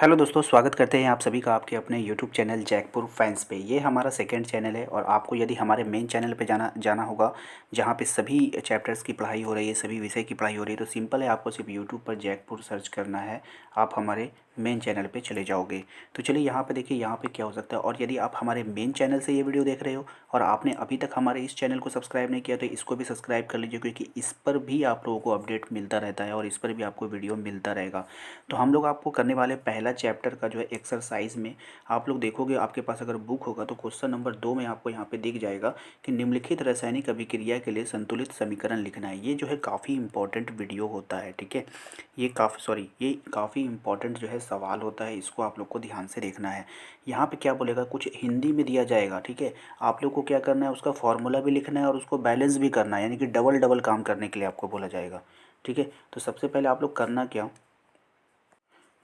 Hello दोस्तों, स्वागत करते हैं आप सभी का आपके अपने यूट्यूब चैनल जैकपुर फैंस पे। ये हमारा सेकंड चैनल है और आपको यदि हमारे मेन चैनल पे जाना होगा, जहाँ पे सभी चैप्टर्स की पढ़ाई हो रही है, सभी विषय की पढ़ाई हो रही है, तो सिंपल है, आपको सिर्फ यूट्यूब पर जैकपुर सर्च करना है। आप हमारे मेन चैनल पे चले जाओगे। तो चलिए यहाँ पे देखिए, यहाँ पे क्या हो सकता है। और यदि आप हमारे मेन चैनल से ये वीडियो देख रहे हो और आपने अभी तक हमारे इस चैनल को सब्सक्राइब नहीं किया, तो इसको भी सब्सक्राइब कर लीजिए, क्योंकि इस पर भी आप लोगों को अपडेट मिलता रहता है और इस पर भी आपको वीडियो मिलता रहेगा। तो हम लोग आपको करने वाले पहला चैप्टर का जो है एक्सरसाइज में, आप लोग देखोगे आपके पास अगर बुक होगा तो क्वेश्चन नंबर 2 में आपको यहाँ पे दिख जाएगा कि निम्नलिखित रासायनिक अभिक्रिया के लिए संतुलित समीकरण लिखना है। ये जो है काफ़ी इंपॉर्टेंट वीडियो होता है, ठीक है। ये काफ़ी इंपॉर्टेंट जो है सवाल होता है, इसको आप लोग को ध्यान से देखना है। यहाँ पे क्या बोलेगा, कुछ हिंदी में दिया जाएगा, ठीक है। आप लोग को क्या करना है, उसका फॉर्मूला भी लिखना है और उसको बैलेंस भी करना है, यानी कि डबल डबल काम करने के लिए आपको बोला जाएगा, ठीक है। तो सबसे पहले आप लोग करना क्या,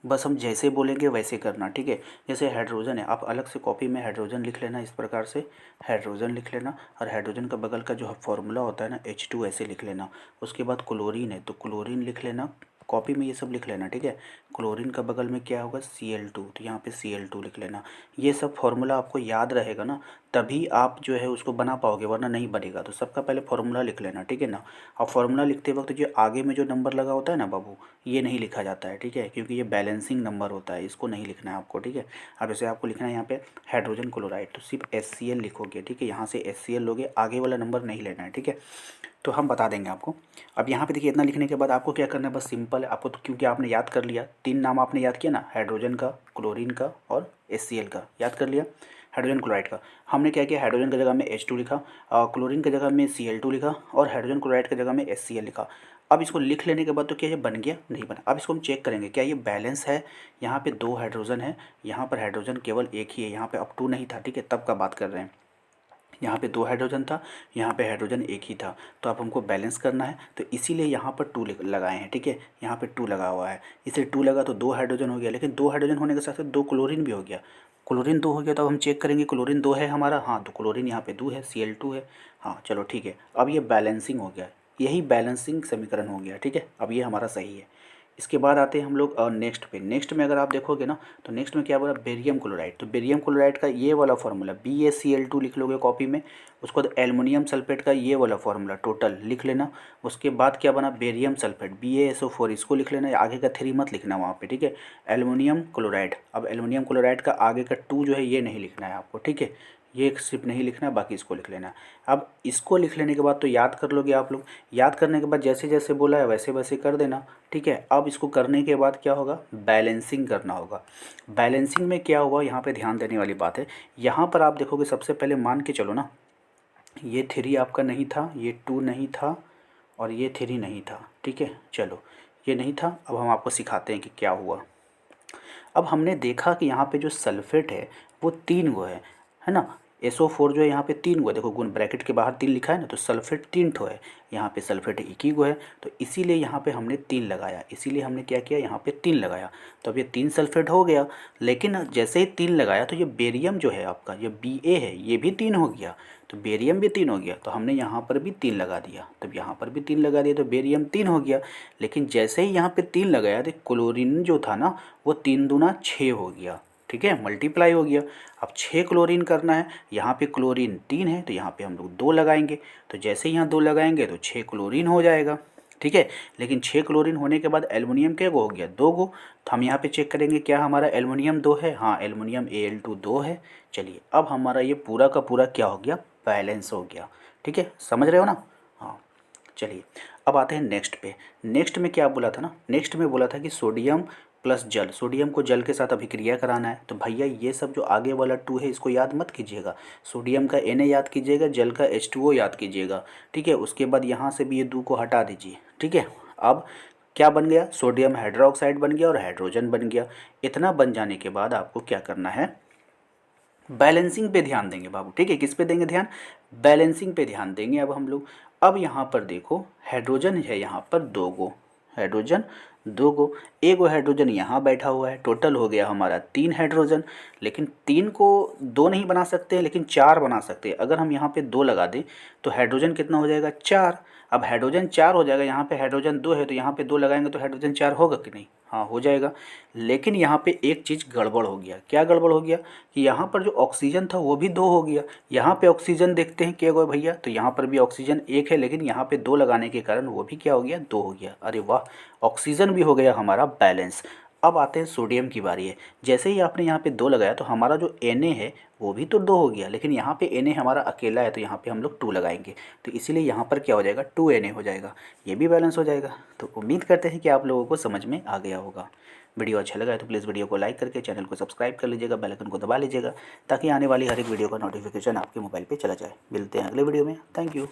बस हम जैसे बोलेंगे वैसे करना, ठीक है। जैसे हाइड्रोजन है, आप अलग से कॉपी में हाइड्रोजन लिख लेना, इस प्रकार से हाइड्रोजन लिख लेना। और हाइड्रोजन का बगल का जो फॉर्मूला होता है ना, H2 ऐसे लिख लेना। उसके बाद क्लोरीन है तो क्लोरीन लिख लेना, कॉपी में ये सब लिख लेना, ठीक है। क्लोरीन का बगल में क्या होगा, Cl2, तो यहाँ पे Cl2 लिख लेना। ये सब फॉर्मूला आपको याद रहेगा ना, तभी आप जो है उसको बना पाओगे, वरना नहीं बनेगा। तो सबका पहले फॉर्मूला लिख लेना, ठीक है ना। और फॉर्मूला लिखते वक्त जो आगे में जो नंबर लगा होता है ना बाबू, ये नहीं लिखा जाता है, ठीक है, क्योंकि ये बैलेंसिंग नंबर होता है, इसको नहीं लिखना है आपको, ठीक है। अब जैसे आपको लिखना है यहाँ पे हाइड्रोजन क्लोराइड, तो सिर्फ HCl लिखोगे, ठीक है। यहाँ से HCl लोगे, आगे वाला नंबर नहीं लेना है, ठीक है। तो हम बता देंगे आपको। अब यहाँ पे देखिए, इतना लिखने के बाद आपको क्या करना है, बस सिंपल है आपको, तो क्योंकि आपने याद कर लिया, 3 नाम आपने याद किया ना, हाइड्रोजन का, क्लोरीन का और HCl का याद कर लिया। हाइड्रोजन क्लोराइड का हमने क्या किया, हाइड्रोजन की जगह में H2 लिखा, क्लोरीन की जगह में Cl2 लिखा और हाइड्रोजन क्लोराइड की जगह में HCl लिखा। अब इसको लिख लेने के बाद तो क्या ये बन गया, नहीं बना। अब इसको हम चेक करेंगे क्या ये बैलेंस है। यहाँ पे 2 हाइड्रोजन है, यहाँ पर हाइड्रोजन केवल एक ही है, यहाँ पे अब 2 नहीं था, ठीक है, तब का बात कर रहे हैं। यहाँ पे 2 हाइड्रोजन था, यहाँ पे हाइड्रोजन एक ही था, तो अब हमको बैलेंस करना है, तो इसीलिए यहाँ पर 2 लगाए हैं, ठीक है। यहाँ पे 2 लगा हुआ है, इसलिए 2 लगा तो 2 हाइड्रोजन हो गया, लेकिन 2 हाइड्रोजन होने के साथ साथ 2 क्लोरीन भी हो गया। क्लोरीन 2 हो गया, तो अब हम चेक करेंगे, क्लोरीन 2 है हमारा, हाँ, तो क्लोरीन यहाँ पे 2 है, Cl2 है, हाँ चलो ठीक है। अब ये बैलेंसिंग हो गया, यही बैलेंसिंग समीकरण हो गया, ठीक है। अब ये हमारा सही है। इसके बाद आते हैं हम लोग नेक्स्ट पे। नेक्स्ट में अगर आप देखोगे ना, तो नेक्स्ट में क्या बोला, बेरियम क्लोराइड। तो बेरियम क्लोराइड का ये वाला फॉर्मूला BaCl2 लिख लोगे कॉपी में। उसके बाद एल्युमिनियम सल्फेट का ये वाला फॉर्मूला टोटल लिख लेना। उसके बाद क्या बना, बेरियम सल्फेट BaSO4, इसको लिख लेना, आगे का 3 मत लिखना वहाँ पे, ठीक है। एल्युमिनियम क्लोराइड, अब एल्युमिनियम क्लोराइड का आगे का 2 जो है ये नहीं लिखना है आपको, ठीक है। ये एक सिर्फ नहीं लिखना है, बाकी इसको लिख लेना है। अब इसको लिख लेने के बाद तो याद कर लोगे आप लोग। याद करने के बाद जैसे जैसे बोला है वैसे वैसे कर देना, ठीक है। अब इसको करने के बाद क्या होगा, बैलेंसिंग करना होगा। बैलेंसिंग में क्या हुआ, यहाँ पे ध्यान देने वाली बात है। यहाँ पर आप देखोगे, सबसे पहले मान के चलो ना, ये 3 आपका नहीं था, ये 2 नहीं था और ये 3 नहीं था, ठीक है। चलो, ये नहीं था, अब हम आपको सिखाते हैं कि क्या हुआ। अब हमने देखा कि यहाँ पे जो सल्फेट है वो 3 गो है ना। SO4 जो है यहाँ पे 3 गो है, देखो गुण ब्रैकेट के बाहर 3 लिखा है ना, तो सल्फेट 3 ठो है। यहाँ पे सल्फेट एक ही गो है, तो इसीलिए यहाँ पे हमने 3 लगाया, इसीलिए हमने क्या किया, यहाँ पे 3 लगाया। तो अब ये 3 सल्फेट हो गया, लेकिन जैसे ही 3 लगाया तो ये बेरियम जो है आपका, ये Ba है, ये भी 3 हो गया, तो बेरियम भी 3 हो गया, तो हमने यहाँ पर भी 3 लगा दिया, तब यहाँ पर भी 3 लगा दिया, तो बेरियम 3 हो गया। लेकिन जैसे ही यहाँ पे 3 लगाया तो क्लोरीन जो था ना, वो 3 दूना 6 हो गया, ठीक है, मल्टीप्लाई हो गया। अब 6 क्लोरीन करना है, यहाँ पे क्लोरीन 3 है, तो यहाँ पे हम लोग 2 लगाएंगे, तो जैसे ही यहाँ 2 लगाएंगे तो 6 क्लोरीन हो जाएगा, ठीक है। लेकिन 6 क्लोरीन होने के बाद एल्युमिनियम क्या गो हो गया, 2 गो, तो हम यहाँ पे चेक करेंगे क्या हमारा एल्युमिनियम 2 है, हाँ एल्युमिनियम Al2 2 है। चलिए, अब हमारा ये पूरा का पूरा क्या हो गया, बैलेंस हो गया, ठीक है, समझ रहे हो ना। हाँ, चलिए अब आते हैं नेक्स्ट पे। नेक्स्ट में क्या बोला था ना, नेक्स्ट में बोला था कि सोडियम प्लस जल, सोडियम को जल के साथ अभिक्रिया कराना है। तो भैया ये सब जो आगे वाला 2 है इसको याद मत कीजिएगा, सोडियम का Na याद कीजिएगा, जल का H2O याद कीजिएगा, ठीक है। उसके बाद यहाँ से भी ये 2 को हटा दीजिए, ठीक है। अब क्या बन गया, सोडियम हाइड्रोक्साइड बन गया और हाइड्रोजन बन गया। इतना बन जाने के बाद आपको क्या करना है, बैलेंसिंग पे ध्यान देंगे बाबू, ठीक है। किस पे देंगे ध्यान, बैलेंसिंग पे ध्यान देंगे अब हम लोग। अब यहाँ पर देखो, हाइड्रोजन है यहाँ पर 2 गो, हाइड्रोजन 2 गो, एक गो हाइड्रोजन यहाँ बैठा हुआ है, टोटल हो गया हमारा 3 हाइड्रोजन। लेकिन 3 को 2 नहीं बना सकते, लेकिन 4 बना सकते हैं। अगर हम यहाँ पे 2 लगा दें तो हाइड्रोजन कितना हो जाएगा, 4। अब हाइड्रोजन 4 हो जाएगा, यहाँ पे हाइड्रोजन 2 है तो यहाँ पे 2 लगाएंगे तो हाइड्रोजन 4 होगा कि नहीं? हाँ हो जाएगा। लेकिन यहाँ पे एक चीज़ गड़बड़ हो गया। क्या गड़बड़ हो गया कि यहाँ पर जो ऑक्सीजन था वो भी 2 हो गया। यहाँ पे ऑक्सीजन देखते हैं क्या हुआ भैया, तो यहाँ पर भी ऑक्सीजन 1 है, लेकिन यहाँ पे 2 लगाने के कारण वो भी क्या हो गया, 2 हो गया। अरे वाह, ऑक्सीजन भी हो गया हमारा बैलेंस। अब आते हैं सोडियम की बारी है। जैसे ही आपने यहाँ पे 2 लगाया तो हमारा जो Na है वो भी तो 2 हो गया, लेकिन यहाँ पे Na हमारा अकेला है तो यहाँ पे हम लोग 2 लगाएंगे, तो इसीलिए यहाँ पर क्या हो जाएगा, 2Na हो जाएगा। ये भी बैलेंस हो जाएगा। तो उम्मीद करते हैं कि आप लोगों को समझ में आ गया होगा। वीडियो अच्छा लगा है तो प्लीज़ वीडियो को लाइक करके चैनल को सब्सक्राइब कर लीजिएगा, बेल आइकन को दबा लीजिएगा, ताकि आने वाली हर एक वीडियो का नोटिफिकेशन आपके मोबाइल पे चला जाए। मिलते हैं अगले वीडियो में। Thank you.